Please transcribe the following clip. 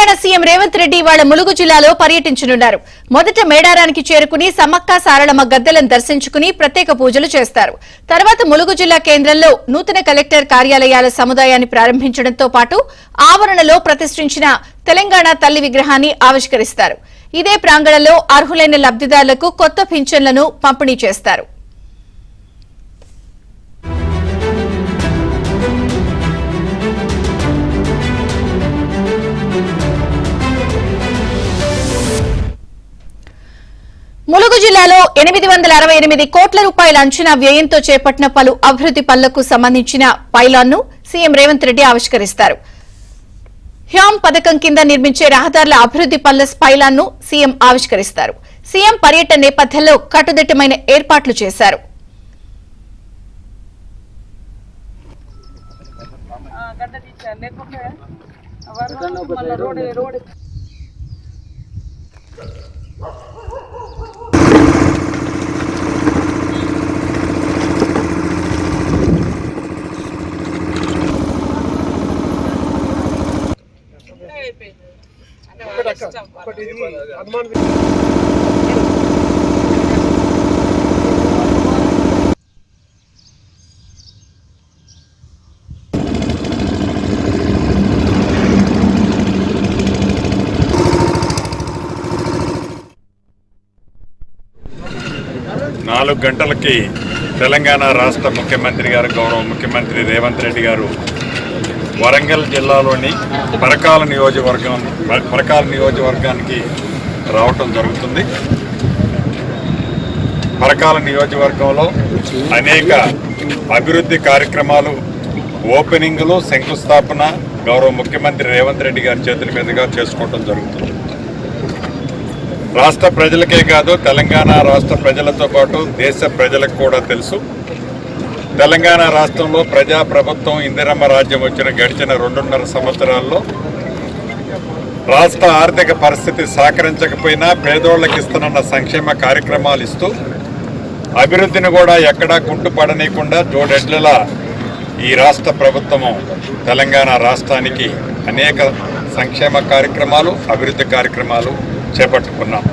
Telangana CM Revanth Reddy వాళ్ళ ములుగు జిల్లాలో పర్యటించనున్నారు. మొదట మేడారానికి చేరుకుని సమ్మక్క సారళమ్మ గద్దెలను దర్శించుకుని ప్రత్యేక పూజలు చేస్తారు. తర్వాత ములుగు జిల్లా కేంద్రంలో నూతన కలెక్టర్ కార్యాలయాల సముదాయాన్ని ప్రారంభించడంతో పాటు ఆవరణలో ప్రతిష్ఠించిన తెలంగాణ తల్లి విగ్రహాన్ని ఆవిష్కరిస్తారు. ఇదే ప్రాంగణంలో అర్హులైన లబ్దిదారులకు కొత్త పింఛన్లను పంపిణీ చేస్తారు. ములుగు జిల్లాలో 868 కోట్ల రూపాయల అంచనా వ్యయంతో చేపట్టిన పలు అభివృద్ది పనులకు సంబంధించిన పైలాన్ను సీఎం రేవంత్ రెడ్డి ఆవిష్కరిస్తారు. హ్యామ్ పథకం కింద నిర్మించే రహదారుల అభివృద్ది పనుల పైలాన్ను సీఎం ఆవిష్కరిస్తారు. సీఎం పర్యటన నేపథ్యంలో కట్టుదిట్టమైన ఏర్పాట్లు చేశారు. నాలుగు గంటలకి తెలంగాణ రాష్ట్ర ముఖ్యమంత్రి గారు గౌరవ ముఖ్యమంత్రి రేవంత్ రెడ్డి గారు వరంగల్ జిల్లాలోని పరకాల నియోజకవర్గానికి రావటం జరుగుతుంది. పరకాల నియోజకవర్గంలో అనేక అభివృద్ధి కార్యక్రమాలు ఓపెనింగ్లు శంకుస్థాపన గౌరవ ముఖ్యమంత్రి రేవంత్ రెడ్డి గారి చేతుల మీదుగా చేసుకోవటం జరుగుతుంది. రాష్ట్ర ప్రజలకే కాదు తెలంగాణ రాష్ట్ర ప్రజలతో పాటు దేశ ప్రజలకు కూడా తెలుసు, తెలంగాణ రాష్ట్రంలో ప్రజాప్రభుత్వం ఇందిరమ్మ రాజ్యం వచ్చిన గడిచిన 2.5 సంవత్సరాల్లో రాష్ట్ర ఆర్థిక పరిస్థితి సహకరించకపోయినా పేదోళ్లకు ఇస్తున్న సంక్షేమ కార్యక్రమాలు ఇస్తూ అభివృద్ధిని కూడా ఎక్కడా కుంటుపడనీయకుండా జోడెడ్లలా ఈ రాష్ట్ర ప్రభుత్వము తెలంగాణ రాష్ట్రానికి అనేక సంక్షేమ కార్యక్రమాలు అభివృద్ధి కార్యక్రమాలు చేపట్టుకున్నాం.